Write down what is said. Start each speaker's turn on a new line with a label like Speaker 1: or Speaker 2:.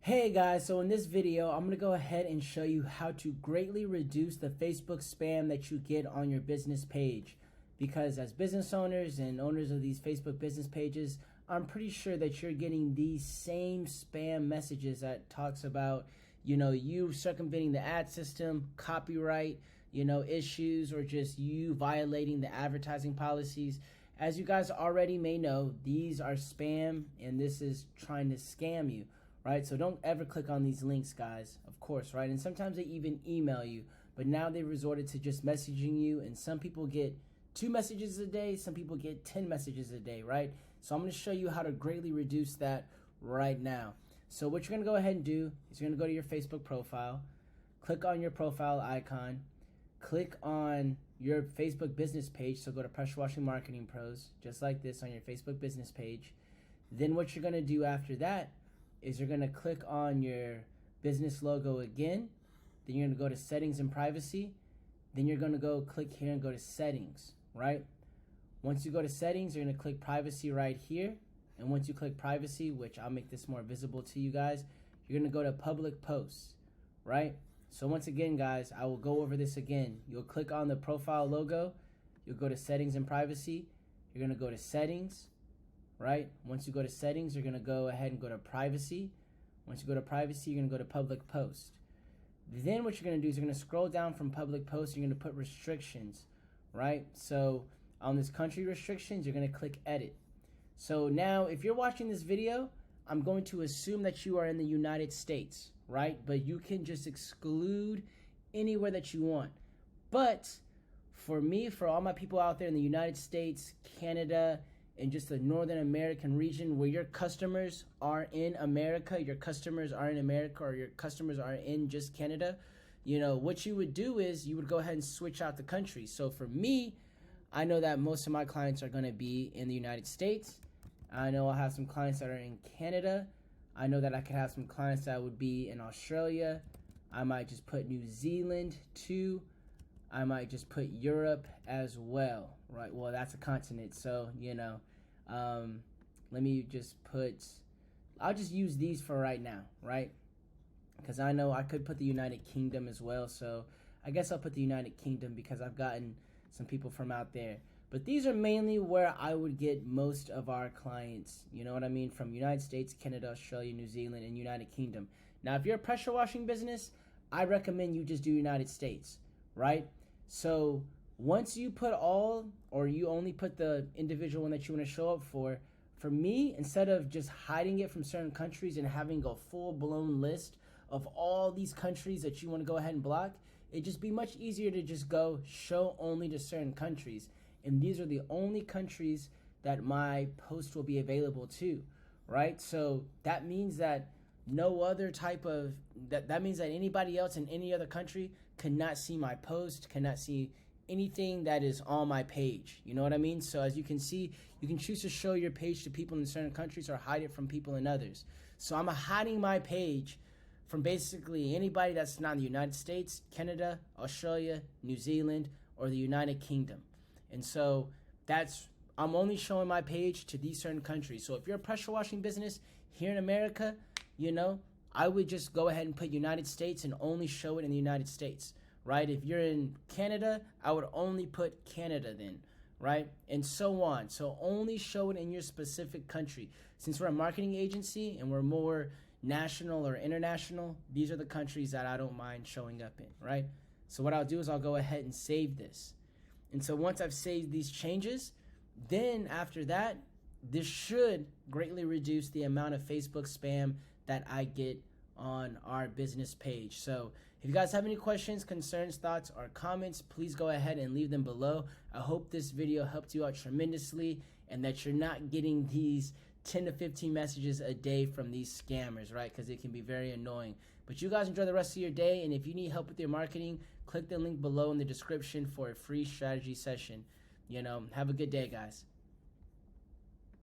Speaker 1: Hey guys, so in this video, I'm going to go ahead and show you how to greatly reduce the Facebook spam that you get on your business page. Because as business owners and owners of these Facebook business pages, I'm pretty sure that you're getting these same spam messages that talks about, you circumventing the ad system, copyright, issues, or just you violating the advertising policies. As you guys already may know, these are spam and this is trying to scam you. Right? So don't ever click on these links, guys, of course, right? And sometimes they even email you, but now they resorted to just messaging you, and some people get 2 messages a day, some people get 10 messages a day, right? So I'm going to show you how to greatly reduce that right now. So what you're going to go ahead and do is you're going to go to your Facebook profile, click on your profile icon, click on your Facebook business page, so go to Pressure Washing Marketing Pros, just like this on your Facebook business page. Then what you're going to do after that is you're going to click on your business logo again, then you're going to go to settings and privacy, then you're going to go click here and go to settings, right? Once you go to settings, you're going to click privacy right here, and once you click privacy, which I'll make this more visible to you guys, you're going to go to public posts, right? So once again, guys, I will go over this again. You'll click on the profile logo, you'll go to settings and privacy, you're going to go to settings, right? Once you go to settings, you're going to go ahead and go to privacy. Once you go to privacy, you're going to go to public post. Then what you're going to do is you're going to scroll down from public post, you're going to put restrictions, right? So on this country restrictions, you're going to click edit. So now if you're watching this video, I'm going to assume that you are in the United States, right? But you can just exclude anywhere that you want. But for me, for all my people out there in the United States, Canada, in just the Northern American region where your customers are in America, or your customers are in just Canada, what you would do is you would go ahead and switch out the country. So for me, I know that most of my clients are going to be in the United States. I know I'll have some clients that are in Canada. I know that I could have some clients that would be in Australia. I might just put New Zealand too. I might just put Europe as well, right? Well, that's a continent, so, let me just I'll just use these for right now, right? Because I know I could put the United Kingdom as well, so I guess I'll put the United Kingdom because I've gotten some people from out there. But these are mainly where I would get most of our clients, you know what I mean, from United States, Canada, Australia, New Zealand, and United Kingdom. Now, if you're a pressure washing business, I recommend you just do United States, right? So once you put all, or you only put the individual one that you want to show up for me, instead of just hiding it from certain countries and having a full-blown list of all these countries that you want to go ahead and block, it'd just be much easier to just go show only to certain countries. And these are the only countries that my post will be available to, right? So that means that no other type of, that means that anybody else in any other country cannot see my post, cannot see anything that is on my page. You know what I mean? So as you can see, you can choose to show your page to people in certain countries or hide it from people in others. So I'm hiding my page from basically anybody that's not in the United States, Canada, Australia, New Zealand, or the United Kingdom. And so I'm only showing my page to these certain countries. So if you're a pressure washing business here in America, I would just go ahead and put United States and only show it in the United States, right? If you're in Canada, I would only put Canada then, right? And so on. So only show it in your specific country. Since we're a marketing agency and we're more national or international, these are the countries that I don't mind showing up in, right? So what I'll do is I'll go ahead and save this. And so once I've saved these changes, then after that, this should greatly reduce the amount of Facebook spam that I get on our business page. So if you guys have any questions, concerns, thoughts, or comments, please go ahead and leave them below. I hope this video helped you out tremendously and that you're not getting these 10 to 15 messages a day from these scammers, right? Because it can be very annoying. But you guys enjoy the rest of your day, and if you need help with your marketing, click the link below in the description for a free strategy session. Have a good day, guys.